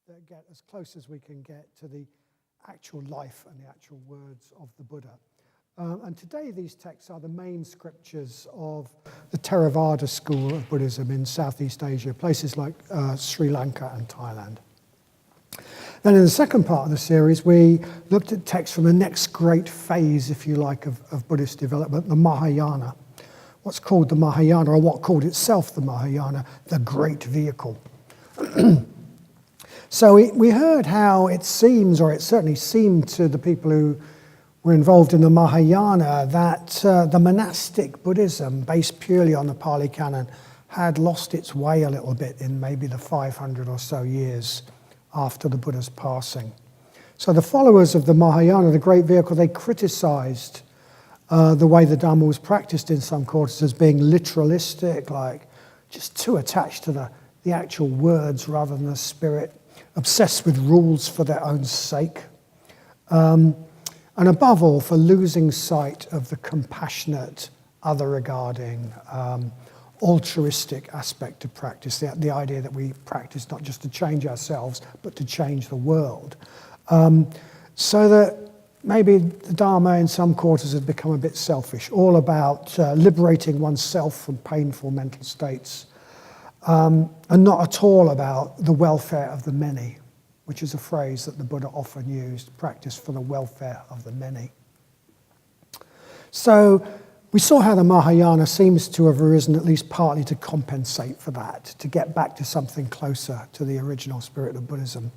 that get as close as we can get to the actual life and the actual words of the Buddha. And today these texts are the main scriptures of the Theravada school of Buddhism in Southeast Asia, places like Sri Lanka and Thailand. Then in the second part of the series, we looked at texts from the next great phase, if you like, of Buddhist development, the Mahayana. What's called the Mahayana, or what called itself the Mahayana, the great vehicle. So we heard how it seems, or it certainly seemed to the people who were involved in the Mahayana, that the monastic Buddhism, based purely on the Pali Canon, had lost its way a little bit in maybe the 500 or so years after the Buddha's passing. So the followers of the Mahayana, the great vehicle, they criticized the way the Dhamma was practiced in some quarters as being literalistic, like just too attached to the actual words rather than the spirit, obsessed with rules for their own sake. And above all, for losing sight of the compassionate, other-regarding, altruistic aspect of practice, the idea that we practice not just to change ourselves, but to change the world. So that maybe the Dharma in some quarters has become a bit selfish, all about liberating oneself from painful mental states, and not at all about the welfare of the many, which is a phrase that the Buddha often used, practice for the welfare of the many. So we saw how the Mahayana seems to have arisen at least partly to compensate for that, to get back to something closer to the original spirit of Buddhism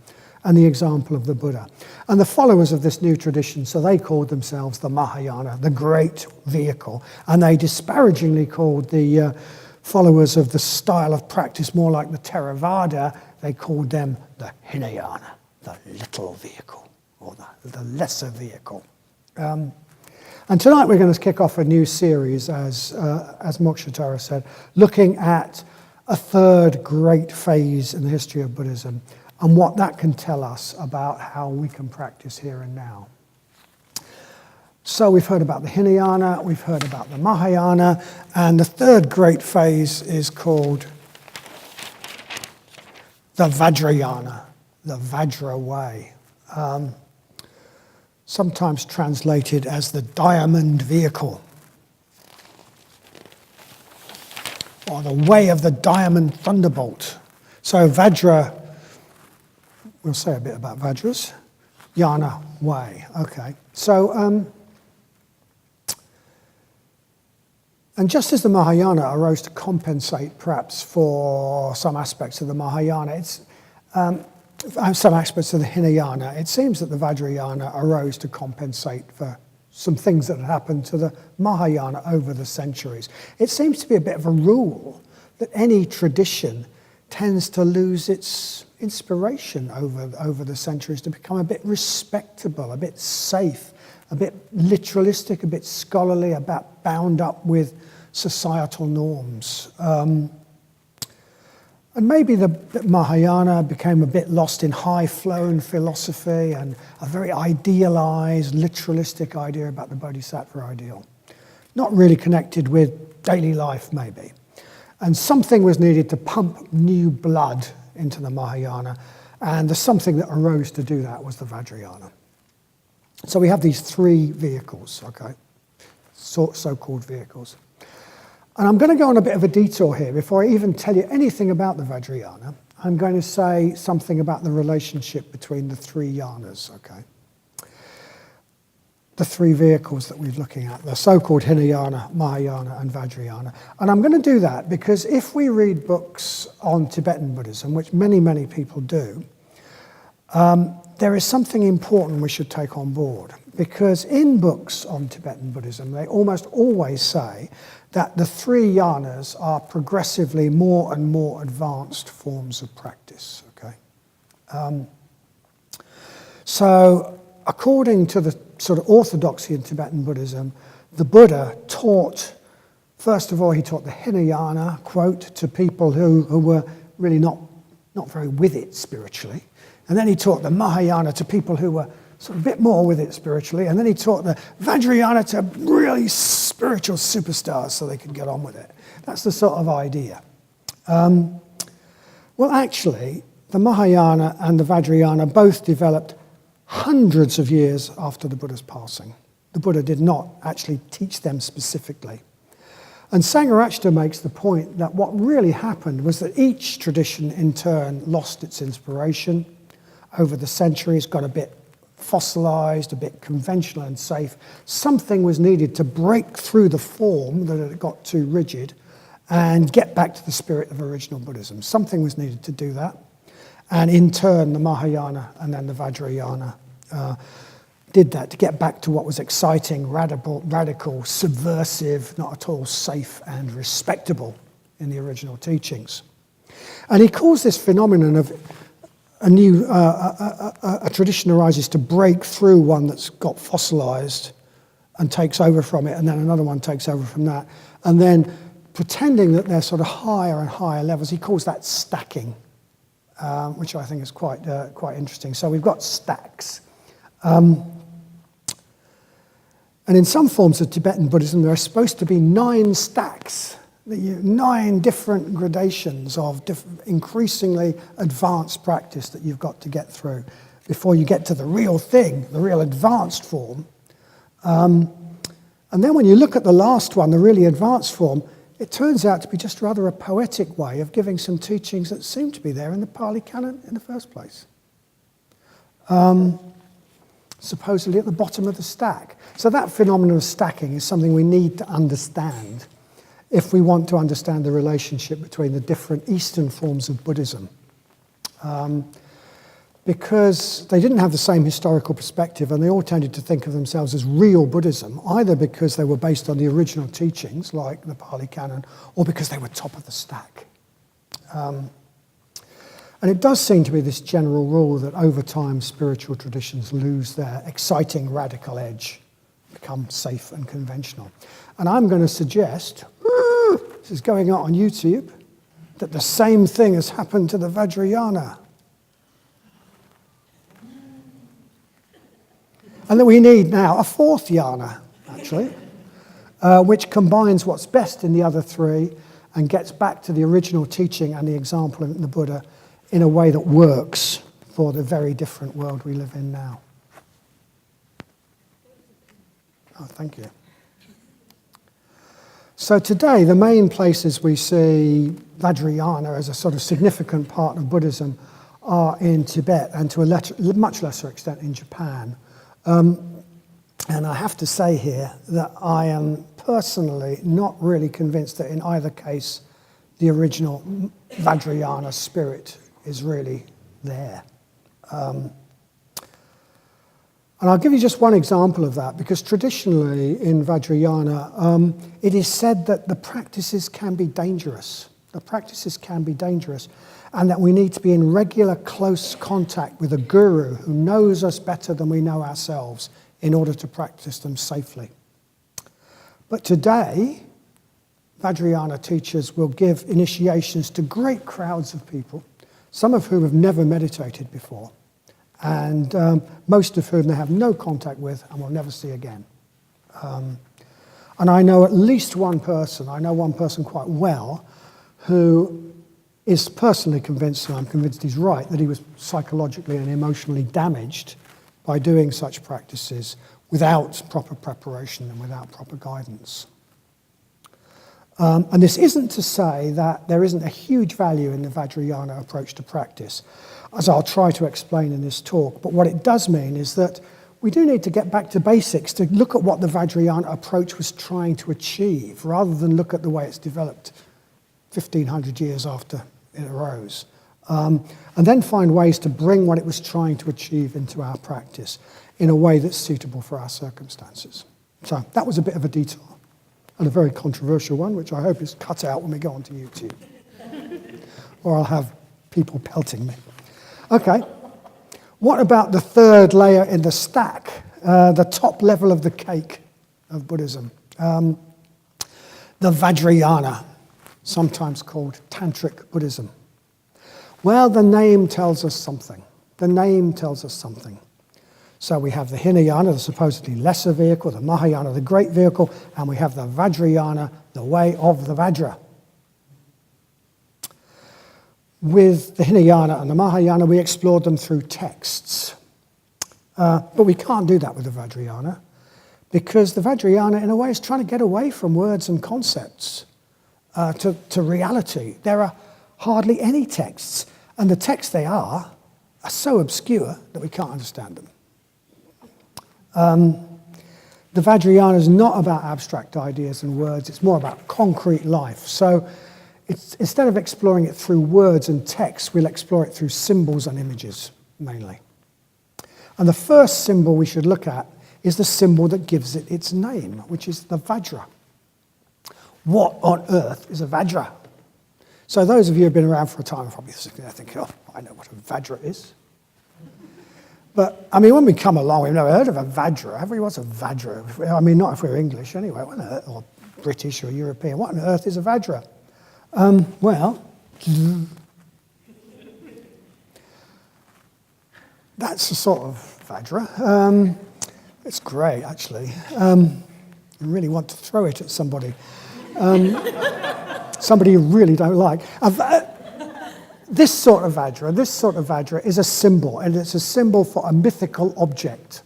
and the example of the Buddha. And the followers of this new tradition, so they called themselves the Mahayana, the great vehicle, and they disparagingly called the followers of the style of practice more like the Theravada, they called them the Hinayana, the little vehicle, or the lesser vehicle. And tonight we're going to kick off a new series, as Mokshitara said, looking at a third great phase in the history of Buddhism and what that can tell us about how we can practice here and now. So we've heard about the Hinayana, we've heard about the Mahayana, and the third great phase is called the Vajrayana, the Vajra way. Sometimes translated as the diamond vehicle, or the way of the diamond thunderbolt. So Vajra, we'll say a bit about Vajras. Yana, way, okay. So, and just as the Mahayana arose to compensate perhaps for some aspects of the Mahayana, some aspects of the Hinayana, it seems that the Vajrayana arose to compensate for some things that had happened to the Mahayana over the centuries. It seems to be a bit of a rule that any tradition tends to lose its inspiration over the centuries, to become a bit respectable, a bit safe, a bit literalistic, a bit scholarly, a bit bound up with societal norms. And maybe the Mahayana became a bit lost in high-flown philosophy and a very idealized, literalistic idea about the Bodhisattva ideal. Not really connected with daily life, maybe. And something was needed to pump new blood into the Mahayana, and the something that arose to do that was the Vajrayana. So we have these three vehicles, okay, so-called vehicles. And I'm going to go on a bit of a detour here. Before I even tell you anything about the Vajrayana, I'm going to say something about the relationship between the three yanas, okay? The three vehicles that we're looking at, the so-called Hinayana, Mahayana, and Vajrayana. And I'm going to do that because if we read books on Tibetan Buddhism, which many, many people do, there is something important we should take on board. Because in books on Tibetan Buddhism, they almost always say that the three yanas are progressively more and more advanced forms of practice, okay? So according to the sort of orthodoxy in Tibetan Buddhism, the Buddha taught, first of all, he taught the Hinayana, quote, to people who were really not very with it spiritually. And then he taught the Mahayana to people who were sort of a bit more with it spiritually. And then he taught the Vajrayana to really spiritual superstars so they could get on with it. That's the sort of idea. Well, actually, the Mahayana and the Vajrayana both developed hundreds of years after the Buddha's passing. The Buddha did not actually teach them specifically. And Sangha makes the point that what really happened was that each tradition in turn lost its inspiration over the centuries, got a bit fossilized, a bit conventional and safe. Something was needed to break through the form that had got too rigid and get back to the spirit of original Buddhism. Something was needed to do that. And in turn, the Mahayana and then the Vajrayana did that to get back to what was exciting, radical, subversive, not at all safe and respectable in the original teachings. And he calls this phenomenon of a tradition arises to break through one that's got fossilized and takes over from it, and then another one takes over from that, and then pretending that they're sort of higher and higher levels. He calls that stacking, which I think is quite interesting. So we've got stacks. And in some forms of Tibetan Buddhism, there are supposed to be 9 stacks, 9 different gradations of increasingly advanced practice that you've got to get through before you get to the real thing, the real advanced form. And then when you look at the last one, the really advanced form, it turns out to be just rather a poetic way of giving some teachings that seem to be there in the Pali Canon in the first place. Supposedly at the bottom of the stack. So that phenomenon of stacking is something we need to understand if we want to understand the relationship between the different Eastern forms of Buddhism. Because they didn't have the same historical perspective, and they all tended to think of themselves as real Buddhism, either because they were based on the original teachings, like the Pali Canon, or because they were top of the stack. And it does seem to be this general rule that over time spiritual traditions lose their exciting radical edge, become safe and conventional. And I'm going to suggest, this is going out on YouTube, that the same thing has happened to the Vajrayana. And that we need now a fourth yana, actually, which combines what's best in the other 3 and gets back to the original teaching and the example of the Buddha in a way that works for the very different world we live in now. Oh, thank you. So today, the main places we see Vajrayana as a sort of significant part of Buddhism are in Tibet and to a much lesser extent in Japan. And I have to say here that I am personally not really convinced that in either case the original Vajrayana spirit is really there. And I'll give you just one example of that, because traditionally in Vajrayana, it is said that the practices can be dangerous. The practices can be dangerous, and that we need to be in regular close contact with a guru who knows us better than we know ourselves in order to practice them safely. But today, Vajrayana teachers will give initiations to great crowds of people, some of whom have never meditated before, and most of whom they have no contact with and will never see again. And I know at least one person, I know one person quite well, who is personally convinced, and I'm convinced he's right, that he was psychologically and emotionally damaged by doing such practices without proper preparation and without proper guidance. And this isn't to say that there isn't a huge value in the Vajrayana approach to practice, as I'll try to explain in this talk. But what it does mean is that we do need to get back to basics to look at what the Vajrayana approach was trying to achieve, rather than look at the way it's developed 1,500 years after it arose. And then find ways to bring what it was trying to achieve into our practice in a way that's suitable for our circumstances. So that was a bit of a detour, and a very controversial one, which I hope is cut out when we go onto YouTube. Or I'll have people pelting me. Okay, what about the third layer in the stack, the top level of the cake of Buddhism? The Vajrayana, sometimes called Tantric Buddhism. Well, the name tells us something. The name tells us something. So we have the Hinayana, the supposedly lesser vehicle, the Mahayana, the great vehicle, and we have the Vajrayana, the way of the Vajra. With the Hinayana and the Mahayana, we explored them through texts. But we can't do that with the Vajrayana, because the Vajrayana, in a way, is trying to get away from words and concepts to reality. There are hardly any texts, and the texts they are so obscure that we can't understand them. The Vajrayana is not about abstract ideas and words, it's more about concrete life. So instead of exploring it through words and texts, we'll explore it through symbols and images, mainly. And the first symbol we should look at is the symbol that gives it its name, which is the Vajra. What on earth is a Vajra? So those of you who have been around for a time are probably thinking, oh, I know what a Vajra is. But, I mean, when we come along, we've never heard of a Vajra, have we? What's a Vajra? I mean, not if we're English anyway, or British or European. What on earth is a Vajra? Well, that's a sort of Vajra. It's great, actually. I really want to throw it at somebody. Somebody you really don't like. This sort of Vajra is a symbol, and it's a symbol for a mythical object.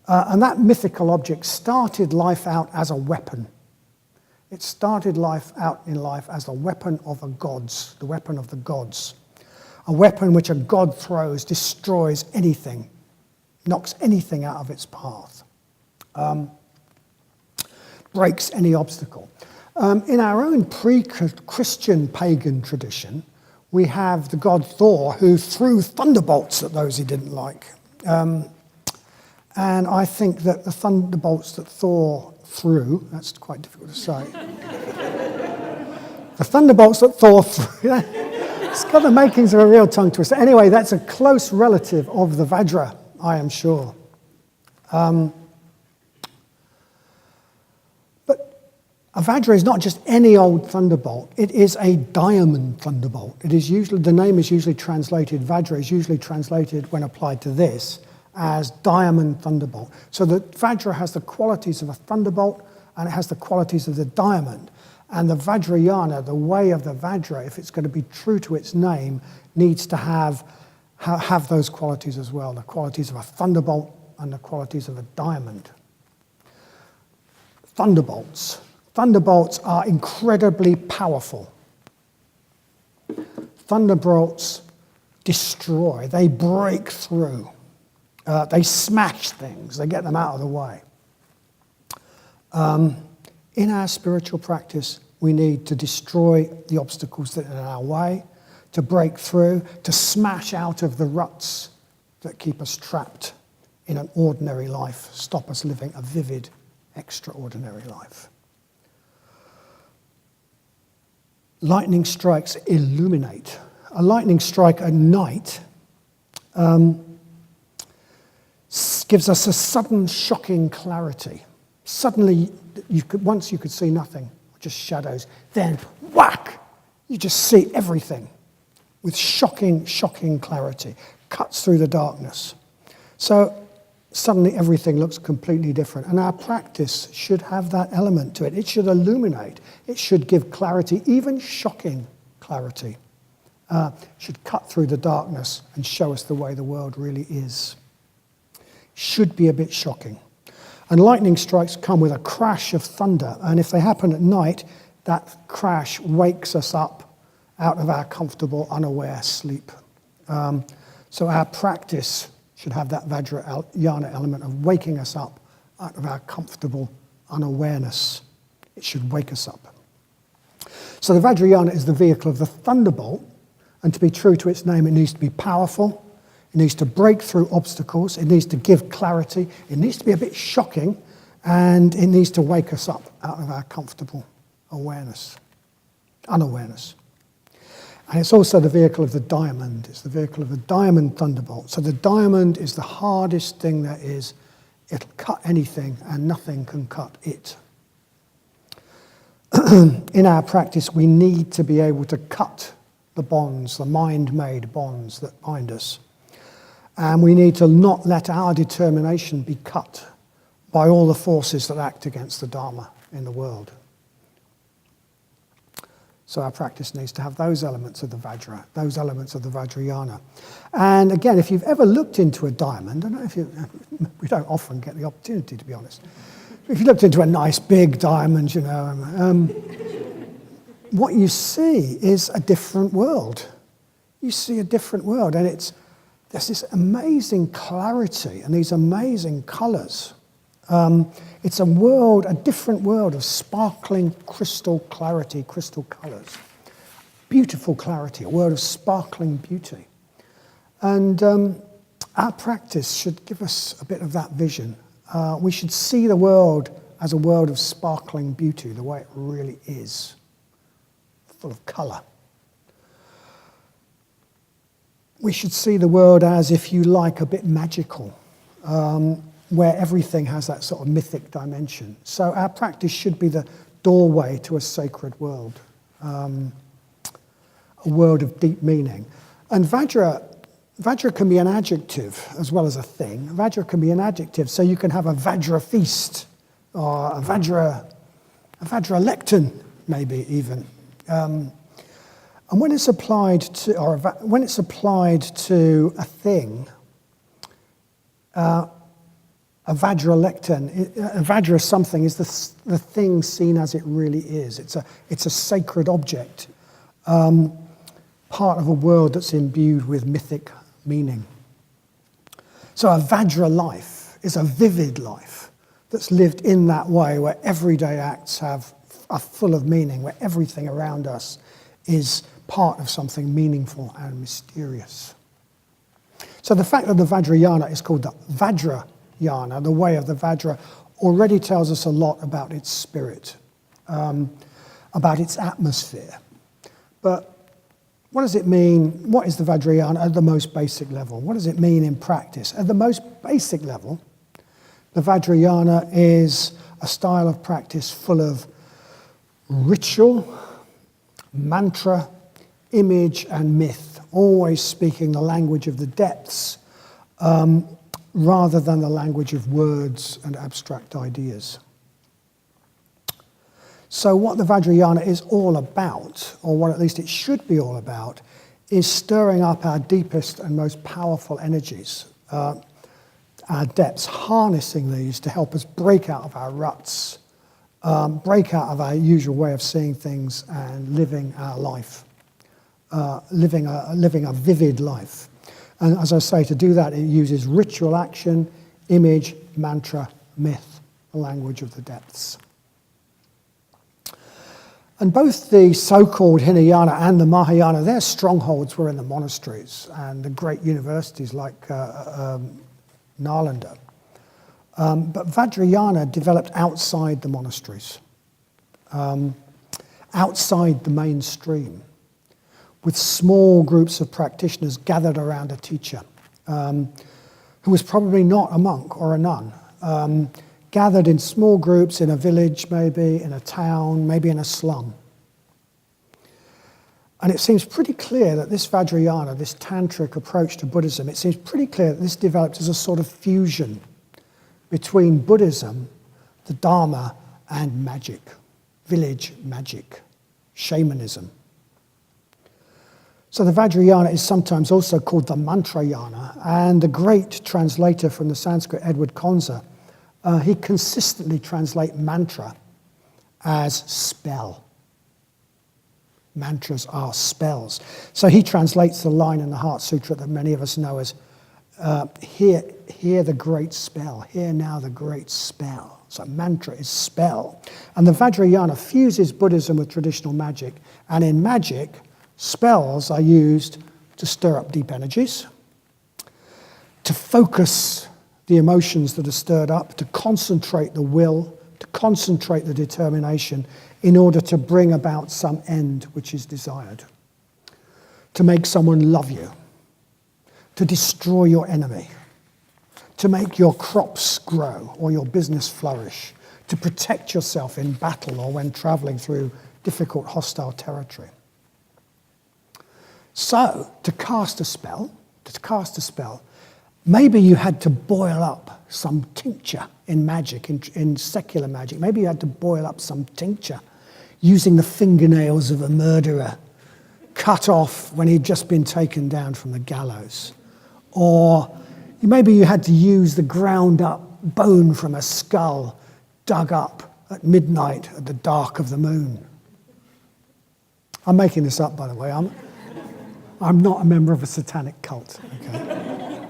And that mythical object started life out as a weapon. It started life out in life as a weapon of the gods, the weapon of the gods. A weapon which a god throws, destroys anything, knocks anything out of its path, breaks any obstacle. In our own pre-Christian pagan tradition, we have the god Thor, who threw thunderbolts at those he didn't like. And I think that the thunderbolts that Thor threw, that's quite difficult to say. The thunderbolts that Thor threw, it's got the makings of a real tongue twister. Anyway, that's a close relative of the Vajra, I am sure. A Vajra is not just any old thunderbolt, it is a diamond thunderbolt. It is usually, the name is usually translated, Vajra is usually translated when applied to this as diamond thunderbolt. So the Vajra has the qualities of a thunderbolt and it has the qualities of the diamond. And the Vajrayana, the way of the Vajra, if it's going to be true to its name, needs to have those qualities as well, the qualities of a thunderbolt and the qualities of a diamond. Thunderbolts. Thunderbolts are incredibly powerful. Thunderbolts destroy, they break through, they smash things, they get them out of the way. In our spiritual practice, we need to destroy the obstacles that are in our way, to break through, to smash out of the ruts that keep us trapped in an ordinary life, stop us living a vivid, extraordinary life. Lightning strikes illuminate. A lightning strike at night gives us a sudden, shocking clarity. Suddenly, once you could see nothing, just shadows. Then, whack! You just see everything with shocking, shocking clarity. Cuts through the darkness. So suddenly everything looks completely different. And our practice should have that element to it. It should illuminate. It should give clarity, even shocking clarity. Should cut through the darkness and show us the way the world really is. Should be a bit shocking. And lightning strikes come with a crash of thunder. And if they happen at night, that crash wakes us up out of our comfortable, unaware sleep. So our practice should have that Vajrayana element of waking us up out of our comfortable unawareness. It should wake us up. So the Vajrayana is the vehicle of the thunderbolt, and to be true to its name, it needs to be powerful, it needs to break through obstacles, it needs to give clarity, it needs to be a bit shocking, and it needs to wake us up out of our comfortable unawareness. And it's also the vehicle of the diamond. It's the vehicle of the diamond thunderbolt. So the diamond is the hardest thing there is. It'll cut anything and nothing can cut it. In our practice, we need to be able to cut the bonds, the mind-made bonds that bind us. And we need to not let our determination be cut by all the forces that act against the Dharma in the world. So our practice needs to have those elements of the Vajra, those elements of the Vajrayana. And again, if you've ever looked into a diamond, I don't know if you, we don't often get the opportunity, to be honest. If you looked into a nice big diamond, you know, what you see is a different world. You see a different world, and there's this amazing clarity and these amazing colours. It's a different world of sparkling crystal clarity, crystal colours. Beautiful clarity, a world of sparkling beauty. And our practice should give us a bit of that vision. We should see the world as a world of sparkling beauty, the way it really is, full of colour. We should see the world as, if you like, a bit magical, where everything has that sort of mythic dimension. So our practice should be the doorway to a sacred world, a world of deep meaning. And Vajra can be an adjective as well as a thing. Vajra can be an adjective, so you can have a Vajra feast, or a Vajra lectern, maybe even. And when it's applied to, a thing, a Vajra lectern, a Vajra something is the thing seen as it really is. It's a sacred object, part of a world that's imbued with mythic meaning. So a Vajra life is a vivid life that's lived in that way, where everyday acts are full of meaning, where everything around us is part of something meaningful and mysterious. So the fact that the Vajrayana is called the Vajrayana, the way of the Vajra, already tells us a lot about its spirit, about its atmosphere. But what does it mean? What is the Vajrayana at the most basic level? What does it mean in practice? At the most basic level, the Vajrayana is a style of practice full of ritual, mantra, image, and myth, always speaking the language of the depths, rather than the language of words and abstract ideas. So what the Vajrayana is all about, or what at least it should be all about, is stirring up our deepest and most powerful energies, our depths, harnessing these to help us break out of our ruts, break out of our usual way of seeing things and living our life, living a vivid life. And as I say, to do that, it uses ritual action, image, mantra, myth, the language of the depths. And both the so-called Hinayana and the Mahayana, their strongholds were in the monasteries and the great universities like Nalanda. But Vajrayana developed outside the monasteries, outside the mainstream, with small groups of practitioners gathered around a teacher, who was probably not a monk or a nun, gathered in small groups in a village, maybe in a town, maybe in a slum. And it seems pretty clear that this Vajrayana, this Tantric approach to Buddhism, it seems pretty clear that this developed as a sort of fusion between Buddhism, the Dharma, and magic, village magic, shamanism. So the Vajrayana is sometimes also called the Mantrayana, and the great translator from the Sanskrit, Edward Conzer, he consistently translates mantra as spell. Mantras are spells. So he translates the line in the Heart Sutra that many of us know as, hear the great spell, hear now the great spell. So mantra is spell. And the Vajrayana fuses Buddhism with traditional magic, and in magic, spells are used to stir up deep energies, to focus the emotions that are stirred up, to concentrate the will, to concentrate the determination in order to bring about some end which is desired, to make someone love you, to destroy your enemy, to make your crops grow or your business flourish, to protect yourself in battle or when traveling through difficult hostile territory. So, to cast a spell, maybe you had to boil up some tincture in magic, in secular magic. Maybe you had to boil up some tincture. using the fingernails of a murderer, cut off when he'd just been taken down from the gallows. Or maybe you had to use the ground up bone from a skull dug up at midnight at the dark of the moon. I'm making this up, by the way. I'm not a member of a satanic cult. Okay?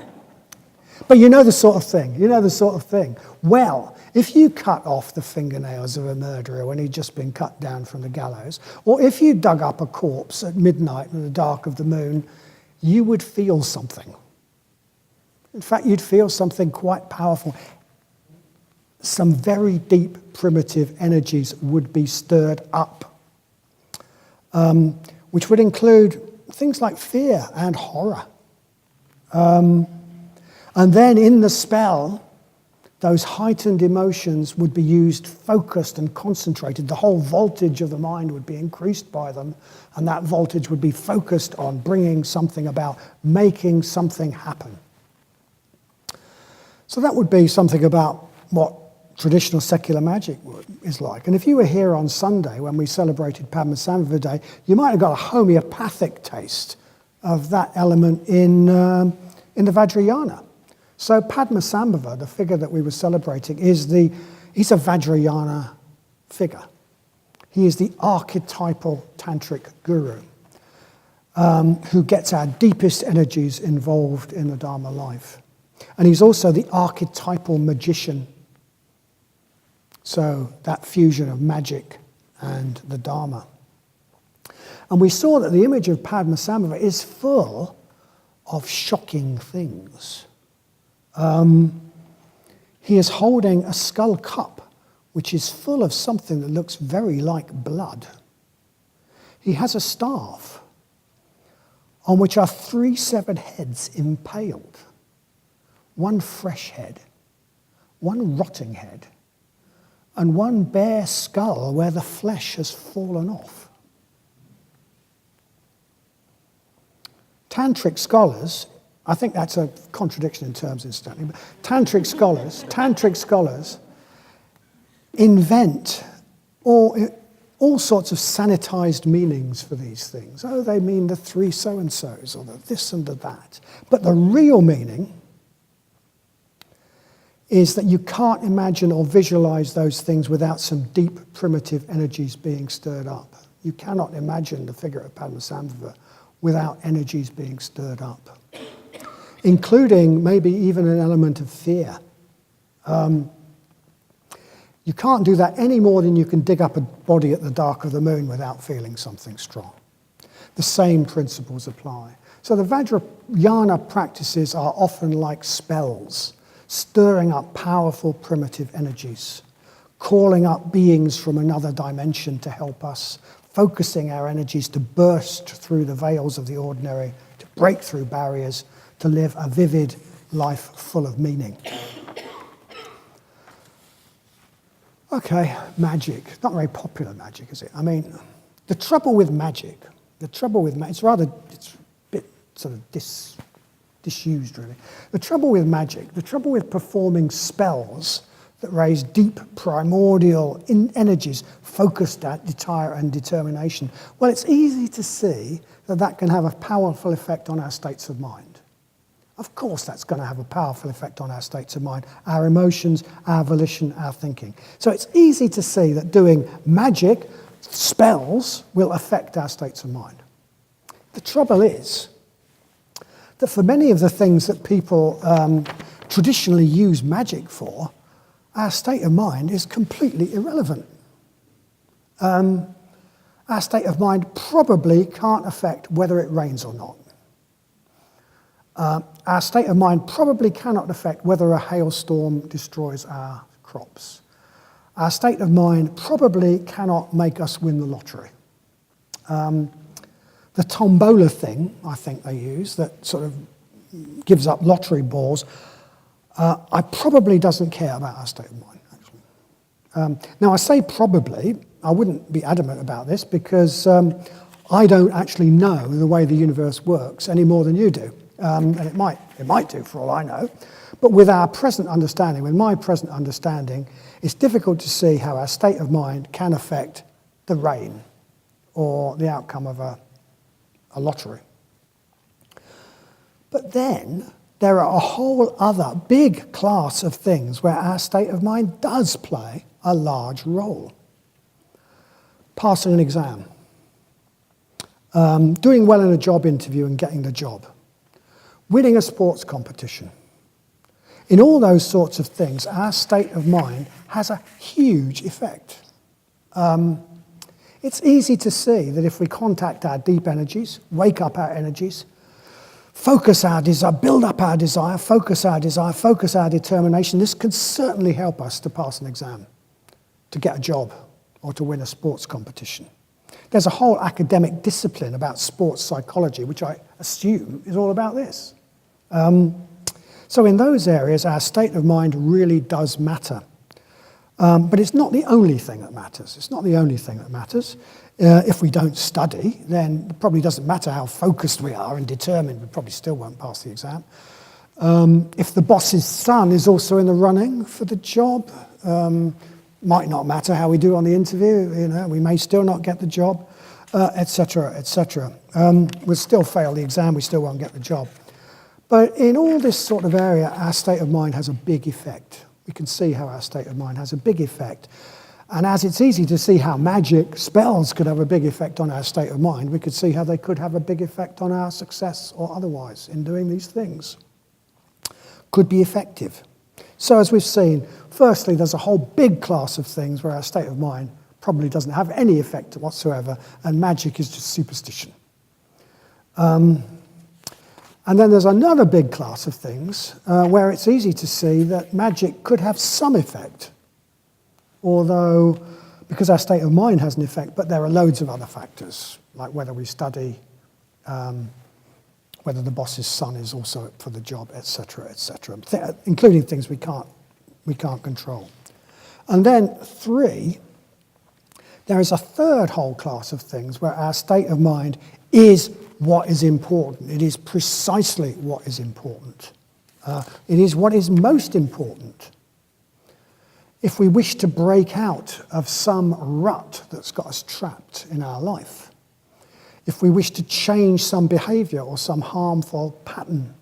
But you know the sort of thing. Well, if you cut off the fingernails of a murderer when he'd just been cut down from the gallows, or if you dug up a corpse at midnight in the dark of the moon, you would feel something. In fact, you'd feel something quite powerful. Some very deep primitive energies would be stirred up, which would include things like fear and horror. And then in the spell, those heightened emotions would be used, focused and concentrated. The whole voltage of the mind would be increased by them, and that voltage would be focused on bringing something about, making something happen. So that would be something about what traditional secular magic is like. And if you were here on Sunday when we celebrated Padmasambhava Day, you might have got a homeopathic taste of that element in the Vajrayana. So Padmasambhava, the figure that we were celebrating, he's a Vajrayana figure. He is the archetypal Tantric guru who gets our deepest energies involved in the Dharma life. And he's also the archetypal magician. So that fusion of magic and the Dharma. And we saw that the image of Padmasambhava is full of shocking things. He is holding a skull cup, which is full of something that looks very like blood. He has a staff on which are 3 severed heads impaled. 1 fresh head, 1 rotting head, and 1 bare skull where the flesh has fallen off. Tantric scholars, I think that's a contradiction in terms, incidentally, but Tantric scholars invent all sorts of sanitized meanings for these things. Oh, they mean the 3 so-and-sos, or the this and the that. But the real meaning is that you can't imagine or visualize those things without some deep primitive energies being stirred up. You cannot imagine the figure of Padmasambhava without energies being stirred up, including maybe even an element of fear. You can't do that any more than you can dig up a body at the dark of the moon without feeling something strong. The same principles apply. So the Vajrayana practices are often like spells, stirring up powerful primitive energies, calling up beings from another dimension to help us, focusing our energies to burst through the veils of the ordinary, to break through barriers, to live a vivid life full of meaning. Okay, magic. Not very popular magic, is it? I mean, the trouble with magic, it's a bit sort of disused, really. The trouble with magic, the trouble with performing spells that raise deep primordial energies focused at desire and determination, well, it's easy to see that that can have a powerful effect on our states of mind. Of course that's going to have a powerful effect on our states of mind, our emotions, our volition, our thinking. So it's easy to see that doing magic, spells, will affect our states of mind. The trouble is that for many of the things that people traditionally use magic for, our state of mind is completely irrelevant. Our state of mind probably can't affect whether it rains or not. Our state of mind probably cannot affect whether a hailstorm destroys our crops. Our state of mind probably cannot make us win the lottery. The tombola thing, I think they use, that sort of gives up lottery balls, I probably doesn't care about our state of mind, actually. Now, I say probably, I wouldn't be adamant about this because I don't actually know the way the universe works any more than you do. And it might do for all I know. But with our present understanding, with my present understanding, it's difficult to see how our state of mind can affect the rain or the outcome of a lottery. But then there are a whole other big class of things where our state of mind does play a large role. Passing an exam, doing well in a job interview and getting the job, winning a sports competition. In all those sorts of things, our state of mind has a huge effect. It's easy to see that if we contact our deep energies, wake up our energies, focus our desire, build up our desire, focus our determination, this can certainly help us to pass an exam, to get a job, or to win a sports competition. There's a whole academic discipline about sports psychology, which I assume is all about this. So in those areas, our state of mind really does matter. But it's not the only thing that matters. It's not the only thing that matters. If we don't study, then it probably doesn't matter how focused we are and determined, we probably still won't pass the exam. If the boss's son is also in the running for the job, might not matter how we do on the interview, we may still not get the job, etc., etc. We'll still fail the exam, we still won't get the job. But in all this sort of area, our state of mind has a big effect. We can see how our state of mind has a big effect. And as it's easy to see how magic, spells could have a big effect on our state of mind, we could see how they could have a big effect on our success or otherwise in doing these things. Could be effective. So as we've seen, firstly, there's a whole big class of things where our state of mind probably doesn't have any effect whatsoever, and magic is just superstition. And then there's another big class of things where it's easy to see that magic could have some effect, although, because our state of mind has an effect, but there are loads of other factors, like whether we study, whether the boss's son is also up for the job, etc., etc., including things we can't control. And then 3, there is a third whole class of things where our state of mind is what is important. It is precisely what is important. It is what is most important. If we wish to break out of some rut that's got us trapped in our life, if we wish to change some behavior or some harmful pattern,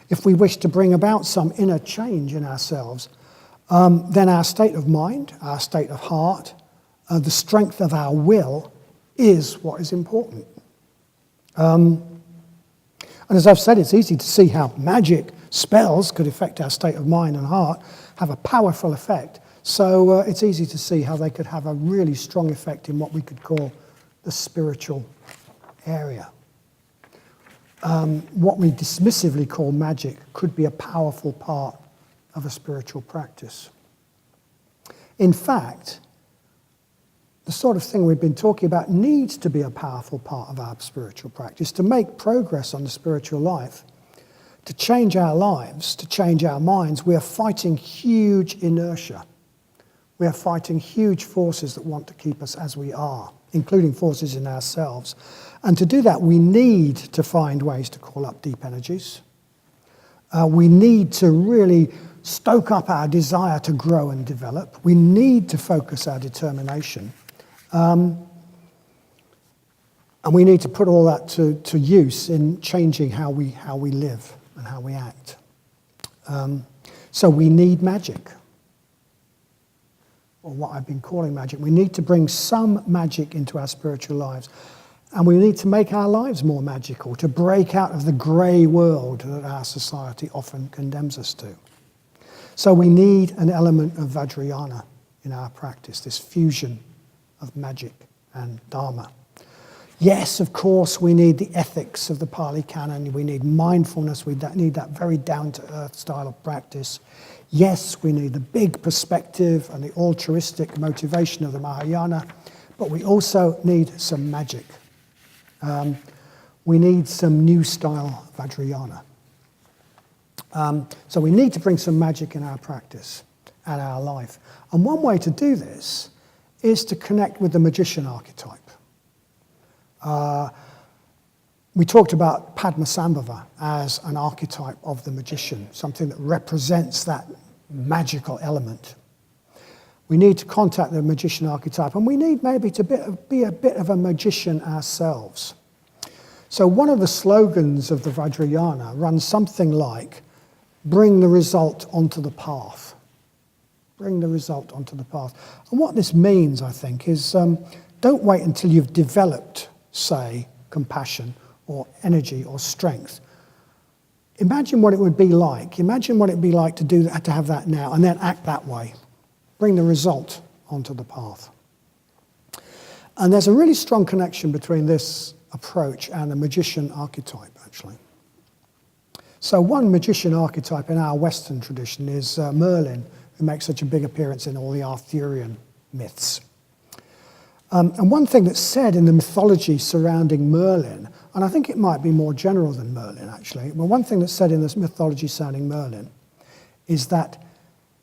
if we wish to bring about some inner change in ourselves, then our state of mind, our state of heart, the strength of our will is what is important. And as I've said, it's easy to see how magic, spells could affect our state of mind and heart, have a powerful effect. So it's easy to see how they could have a really strong effect in what we could call the spiritual area. What we dismissively call magic could be a powerful part of a spiritual practice. In fact, the sort of thing we've been talking about needs to be a powerful part of our spiritual practice. To make progress on the spiritual life, to change our lives, to change our minds, we are fighting huge inertia. We are fighting huge forces that want to keep us as we are, including forces in ourselves. And to do that, we need to find ways to call up deep energies. We need to really stoke up our desire to grow and develop. We need to focus our determination. And we need to put all that to use in changing how we live and how we act. So we need magic, or what I've been calling magic. We need to bring some magic into our spiritual lives. And we need to make our lives more magical, to break out of the grey world that our society often condemns us to. So we need an element of Vajrayana in our practice, this fusion of magic and Dharma. Yes, of course, we need the ethics of the Pali Canon. We need mindfulness. We need that very down-to-earth style of practice. Yes, we need the big perspective and the altruistic motivation of the Mahayana, but we also need some magic. We need some new style Vajrayana. So we need to bring some magic in our practice and our life. And one way to do this is to connect with the magician archetype. We talked about Padmasambhava as an archetype of the magician, something that represents that magical element. We need to contact the magician archetype, and we need maybe to be a bit of a magician ourselves. So one of the slogans of the Vajrayana runs something like, bring the result onto the path. Bring the result onto the path. And what this means, I think, is don't wait until you've developed, say, compassion or energy or strength. Imagine what it would be like. Imagine what it would be like to do that, to have that now, and then act that way. Bring the result onto the path. And there's a really strong connection between this approach and the magician archetype, actually. So one magician archetype in our Western tradition is Merlin, who makes such a big appearance in all the Arthurian myths. And one thing that's said in the mythology surrounding Merlin, and I think it might be more general than Merlin, actually, but one thing that's said in this mythology surrounding Merlin is that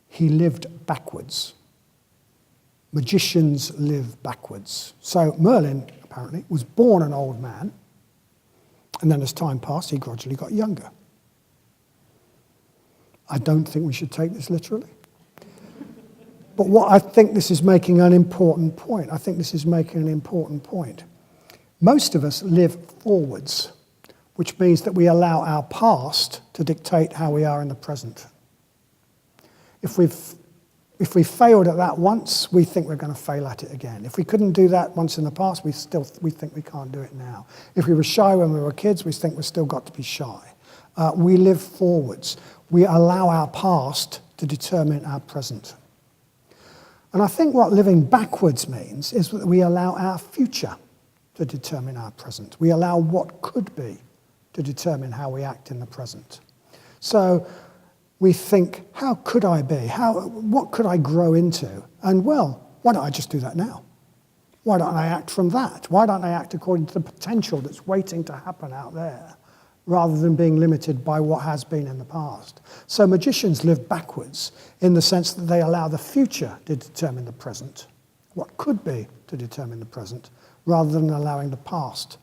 he lived backwards. Magicians live backwards. So Merlin, apparently, was born an old man, and then as time passed, he gradually got younger. I don't think we should take this literally. But what I think this is making an important point. I think this is making an important point. Most of us live forwards, which means that we allow our past to dictate how we are in the present. If we've failed at that once, we think we're going to fail at it again. If we couldn't do that once in the past, we think we can't do it now. If we were shy when we were kids, we think we've still got to be shy. We live forwards. We allow our past to determine our present. And I think what living backwards means is that we allow our future to determine our present. We allow what could be to determine how we act in the present. So we think, how could I be? What could I grow into? And well, why don't I just do that now? Why don't I act from that? Why don't I act according to the potential that's waiting to happen out there, rather than being limited by what has been in the past? So magicians live backwards in the sense that they allow the future to determine the present, what could be to determine the present, rather than allowing the past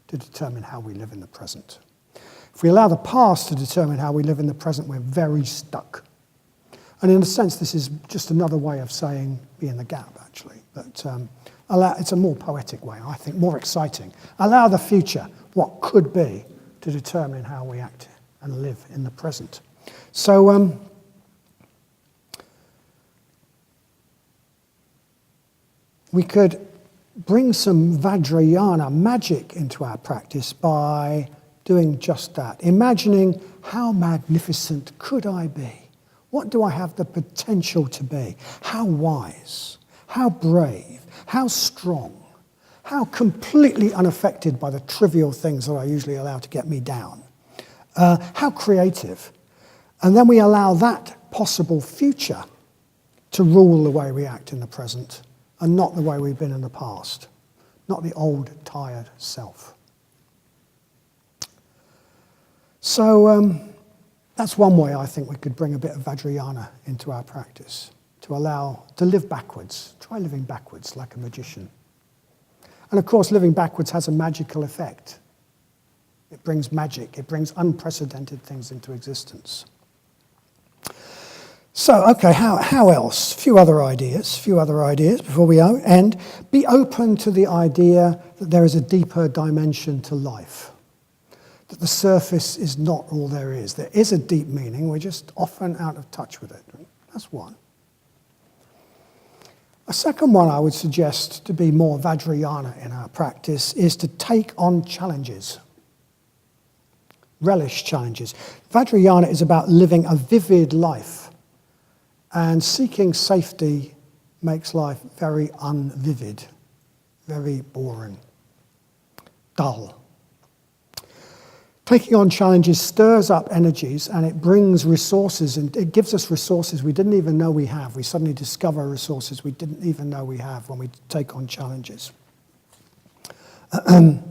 to determine how we live in the present. If we allow the past to determine how we live in the present, we're very stuck. And in a sense, this is just another way of saying be in the gap, actually. But it's a more poetic way, I think, more exciting. Allow the future, what could be, to determine how we act and live in the present. So we could bring some Vajrayana magic into our practice by doing just that, imagining how magnificent could I be? What do I have the potential to be? How wise, how brave, how strong, how completely unaffected by the trivial things that I usually allow to get me down, how creative. And then we allow that possible future to rule the way we act in the present and not the way we've been in the past, not the old, tired self. So that's one way I think we could bring a bit of Vajrayana into our practice, to live backwards. Try living backwards like a magician. And of course, living backwards has a magical effect. It brings magic. It brings unprecedented things into existence. So, okay, how else? A few other ideas before we end. Be open to the idea that there is a deeper dimension to life, that the surface is not all there is. There is a deep meaning. We're just often out of touch with it. That's one. A second one I would suggest to be more Vajrayana in our practice is to take on challenges. Relish challenges. Vajrayana is about living a vivid life, and seeking safety makes life very unvivid, very boring, dull. Taking on challenges stirs up energies, and it brings resources, and it gives us resources we didn't even know we have. We suddenly discover resources we didn't even know we have when we take on challenges. And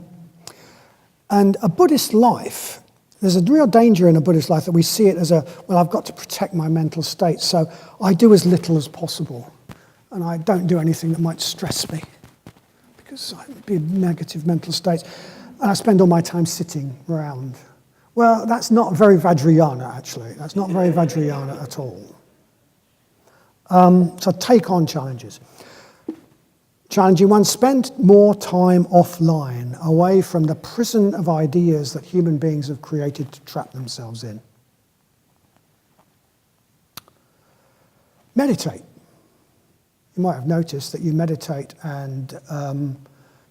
a Buddhist life, there's a real danger in a Buddhist life that we see it as I've got to protect my mental state, so I do as little as possible, and I don't do anything that might stress me, because I'd be in negative mental states. And I spend all my time sitting around. Well, that's not very Vajrayana, actually. That's not very Vajrayana at all. So take on challenges. Challenging one, spend more time offline, away from the prison of ideas that human beings have created to trap themselves in. Meditate. You might have noticed that you meditate and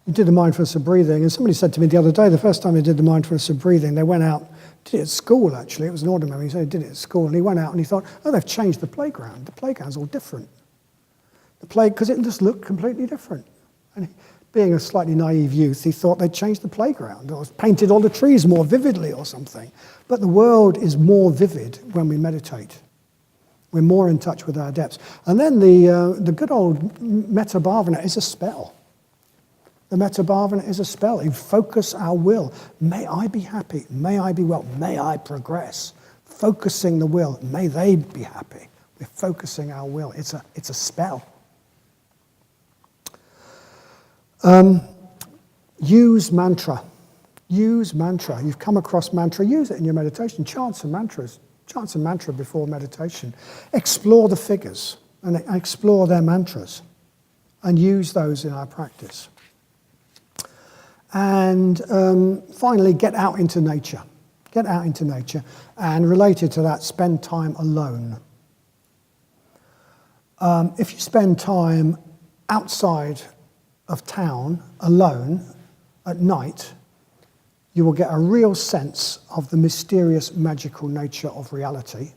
you did the mindfulness of breathing. And somebody said to me the other day, the first time they did the mindfulness of breathing, they went out, did it at school actually, it was an ordinary, he said he did it at school, and he went out and he thought, oh, they've changed the playground. The playground's all different. Because it just looked completely different. And being a slightly naive youth, he thought they'd changed the playground or painted all the trees more vividly or something. But the world is more vivid when we meditate. We're more in touch with our depths. And then the good old metta bhavana is a spell. The metta bhavana is a spell. You focus our will. May I be happy. May I be well. May I progress. Focusing the will. May they be happy. We're focusing our will. It's a spell. Use mantra. Use mantra. You've come across mantra. Use it in your meditation. Chant some mantras. Chant some mantra before meditation. Explore the figures and explore their mantras and use those in our practice. And finally, get out into nature. Get out into nature. And related to that, spend time alone. If you spend time outside of town alone at night, you will get a real sense of the mysterious, magical nature of reality,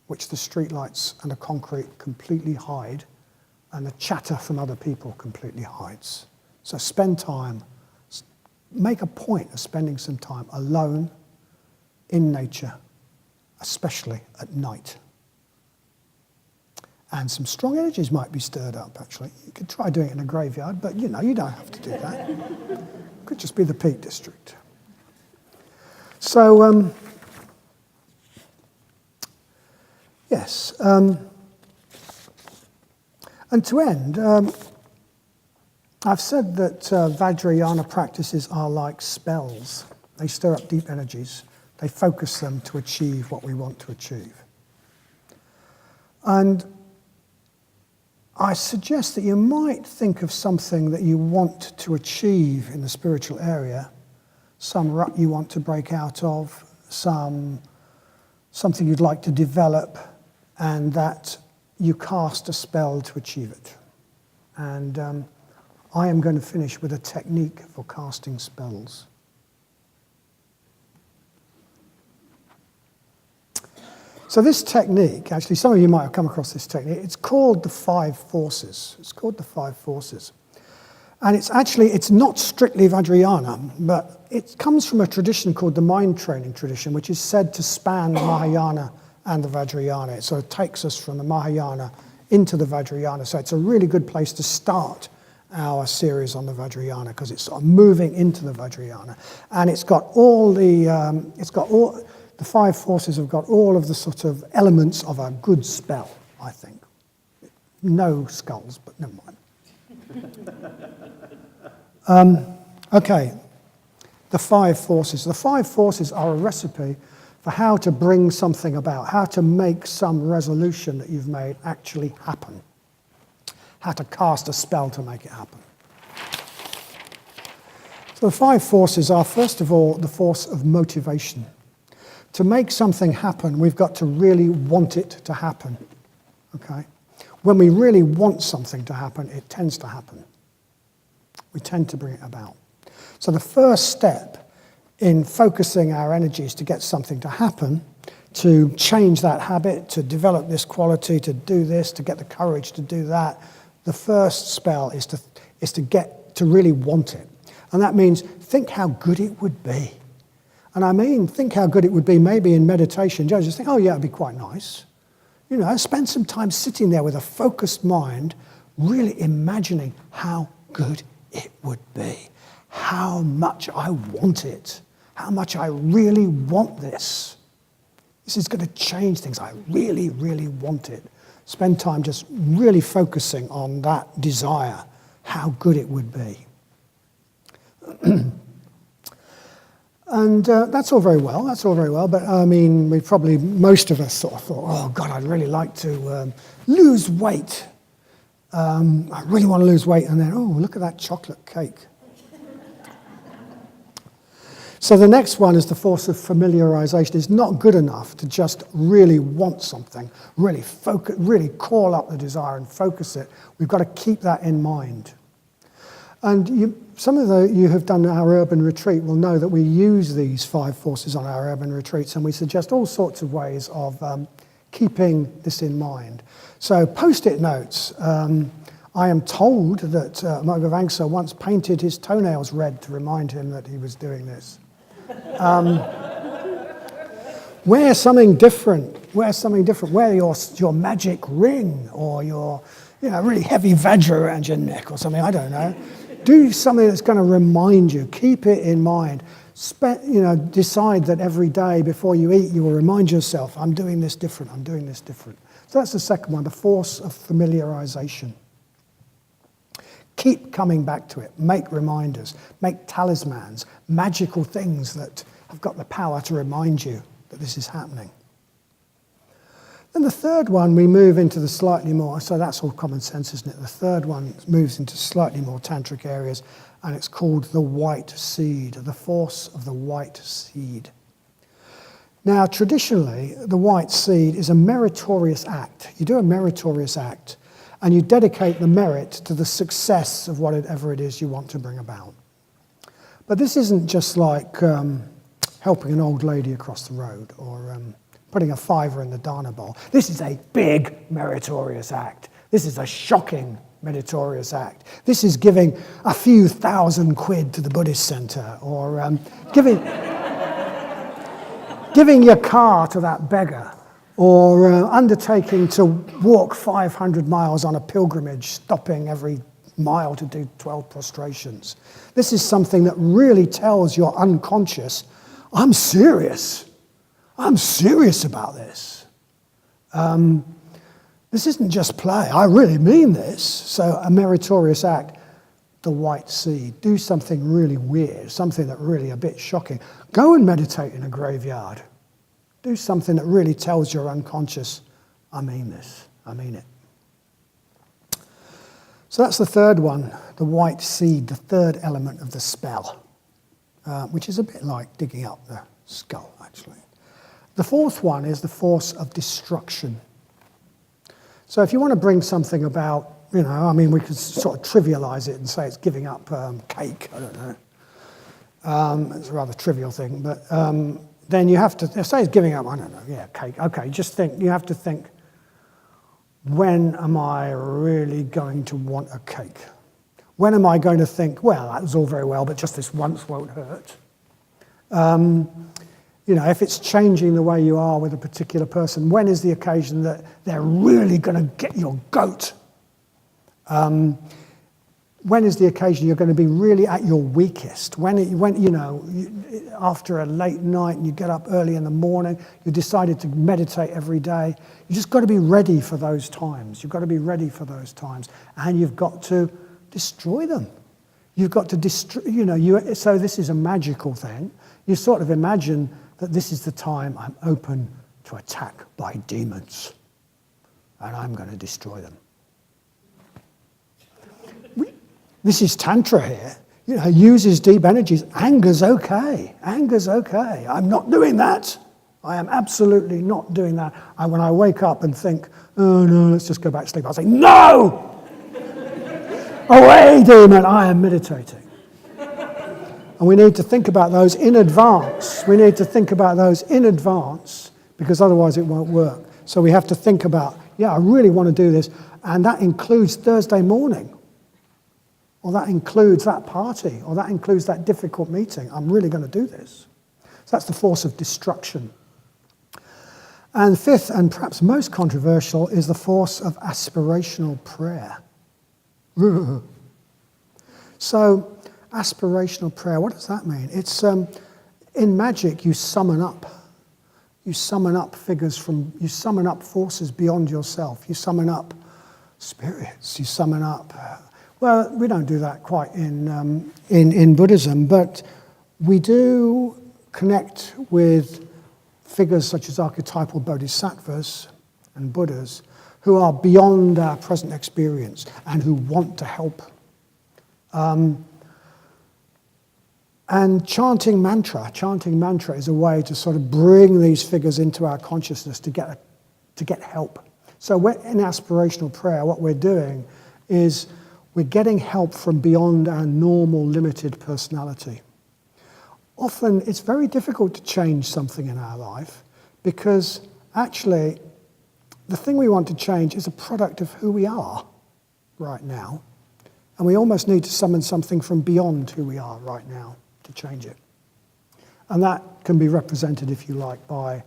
which the streetlights and the concrete completely hide, and the chatter from other people completely hides. So spend time, make a point of spending some time alone in nature, especially at night. And some strong energies might be stirred up, actually. You could try doing it in a graveyard, but you don't have to do that. It could just be the Peak District. So, yes. And to end, I've said that Vajrayana practices are like spells. They stir up deep energies. They focus them to achieve what we want to achieve. And I suggest that you might think of something that you want to achieve in the spiritual area, some rut you want to break out of, something you'd like to develop, and that you cast a spell to achieve it. And I am going to finish with a technique for casting spells. So this technique, actually, some of you might have come across this technique. It's called the 5 forces. It's called the 5 forces. And it's not strictly Vajrayana, but it comes from a tradition called the mind training tradition, which is said to span the Mahayana and the Vajrayana. It sort of takes us from the Mahayana into the Vajrayana. So it's a really good place to start our series on the Vajrayana, because it's sort of moving into the Vajrayana. And it's got all the 5 forces have got all of the sort of elements of a good spell, I think. No skulls, but never mind. Okay, the 5 forces. The 5 forces are a recipe for how to bring something about, how to make some resolution that you've made actually happen, how to cast a spell to make it happen. So the 5 forces are, first of all, the force of motivation. To make something happen, we've got to really want it to happen, okay? When we really want something to happen, it tends to happen. We tend to bring it about. So the first step in focusing our energies to get something to happen, to change that habit, to develop this quality, to do this, to get the courage to do that, the first spell is to get to really want it. And that means think how good it would be. And I mean, think how good it would be maybe in meditation. Just think, oh yeah, it'd be quite nice. Spend some time sitting there with a focused mind, really imagining how good it would be, how much I want it, how much I really want this. This is going to change things. I really, really want it. Spend time just really focusing on that desire, how good it would be. And that's all very well, but I mean, most of us sort of thought, oh God, I'd really like to lose weight. I really want to lose weight, and then, oh, look at that chocolate cake. So the next one is the force of familiarization. It's not good enough to just really want something, really focus, really call up the desire and focus it. We've got to keep that in mind. And some of you who've done our urban retreat will know that we use these 5 forces on our urban retreats, and we suggest all sorts of ways of keeping this in mind. So post-it notes. I am told that Mogavangsa once painted his toenails red to remind him that he was doing this. Wear something different. Wear your magic ring or your really heavy Vajra around your neck or something, I don't know. Do something that's going to remind you. Keep it in mind. Decide that every day before you eat, you will remind yourself, I'm doing this different, I'm doing this different. So that's the second one, the force of familiarization. Keep coming back to it. Make reminders. Make talismans. Magical things that have got the power to remind you that this is happening. Then the third one, we move into the slightly more, so that's all common sense, isn't it? The third one moves into slightly more tantric areas, and it's called the white seed, the force of the white seed. Now, traditionally, the white seed is a meritorious act. You do a meritorious act, and you dedicate the merit to the success of whatever it is you want to bring about. But this isn't just like helping an old lady across the road or putting a fiver in the dana bowl. This is a big meritorious act. This is a shocking meritorious act. This is giving a few thousand quid to the Buddhist centre or giving your car to that beggar, or undertaking to walk 500 miles on a pilgrimage, stopping every mile to do 12 prostrations. This is something that really tells your unconscious, I'm serious. I'm serious about this. This isn't just play. I really mean this. So a meritorious act, the white seed. Do something really weird, something that really a bit shocking. Go and meditate in a graveyard. Do something that really tells your unconscious, I mean this, I mean it. So that's the third one, the white seed, the third element of the spell, which is a bit like digging up the skull, actually. The fourth one is the force of destruction. So if you want to bring something about, we could sort of trivialize it and say it's giving up cake, I don't know. It's a rather trivial thing, but then you have to, say it's giving up, I don't know, cake. Okay, you have to think, when am I really going to want a cake? When am I going to think, well, that was all very well, but just this once won't hurt? If it's changing the way you are with a particular person, when is the occasion that they're really going to get your goat? When is the occasion you're going to be really at your weakest? After a late night and you get up early in the morning, you decided to meditate every day. You just got to be ready for those times. You've got to be ready for those times, and you've got to destroy them. You've got to destroy. So this is a magical thing. You sort of imagine that this is the time I'm open to attack by demons, and I'm going to destroy them. This is Tantra here. Uses deep energies. Anger's okay. Anger's okay. I'm not doing that. I am absolutely not doing that. When I wake up and think, oh no, let's just go back to sleep, I'll say, no! Away, demon, I am meditating. And we need to think about those in advance. We need to think about those in advance, because otherwise it won't work. So we have to think about, I really want to do this, and that includes Thursday morning. Or that includes that party, or that includes that difficult meeting. I'm really going to do this. So that's the force of destruction. And fifth, and perhaps most controversial, is the force of aspirational prayer. So, aspirational prayer, what does that mean? It's, in magic, you summon up. You summon up you summon up forces beyond yourself. You summon up spirits. You summon up... Well, we don't do that quite in Buddhism, but we do connect with figures such as archetypal bodhisattvas and Buddhas who are beyond our present experience and who want to help. And chanting mantra is a way to sort of bring these figures into our consciousness to get help. So in aspirational prayer, what we're doing is we're getting help from beyond our normal limited personality. Often it's very difficult to change something in our life because actually the thing we want to change is a product of who we are right now. And we almost need to summon something from beyond who we are right now to change it. And that can be represented, if you like, by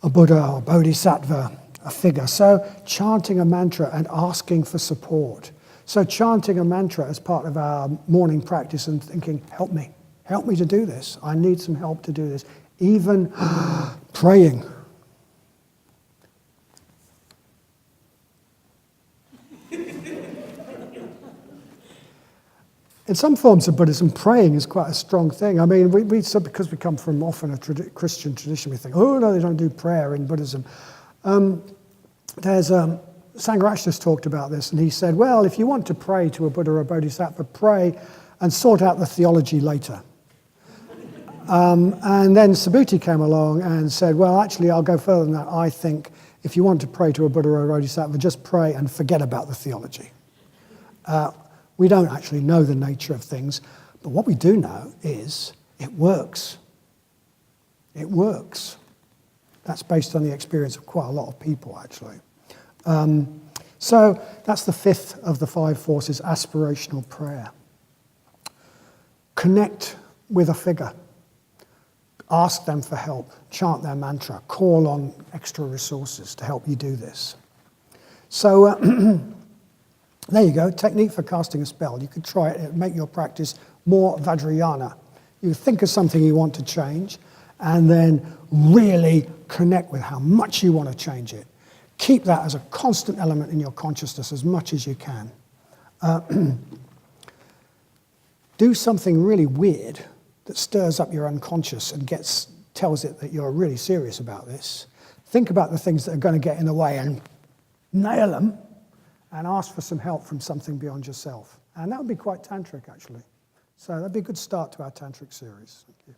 a Buddha or Bodhisattva, a figure. So chanting a mantra and asking for support. So chanting a mantra as part of our morning practice and thinking, help me to do this. I need some help to do this. Even praying. In some forms of Buddhism, praying is quite a strong thing. I mean, because we come from often a Christian tradition, we think, oh no, they don't do prayer in Buddhism. Sangha has talked about this, and he said, well, if you want to pray to a Buddha or a Bodhisattva, pray and sort out the theology later. And then Subhuti came along and said, well, actually, I'll go further than that. I think if you want to pray to a Buddha or a Bodhisattva, just pray and forget about the theology. We don't actually know the nature of things, but what we do know is it works. It works. That's based on the experience of quite a lot of people, actually. So that's the fifth of the five forces, aspirational prayer. Connect with a figure. Ask them for help. Chant their mantra. Call on extra resources to help you do this. So there you go, technique for casting a spell. You could try it, make your practice more Vajrayana. You think of something you want to change and then really connect with how much you want to change it. Keep that as a constant element in your consciousness as much as you can. Do something really weird that stirs up your unconscious and tells it that you're really serious about this. Think about the things that are going to get in the way and nail them. And ask for some help from something beyond yourself. And that would be quite tantric, actually. So that'd be a good start to our tantric series. Thank you.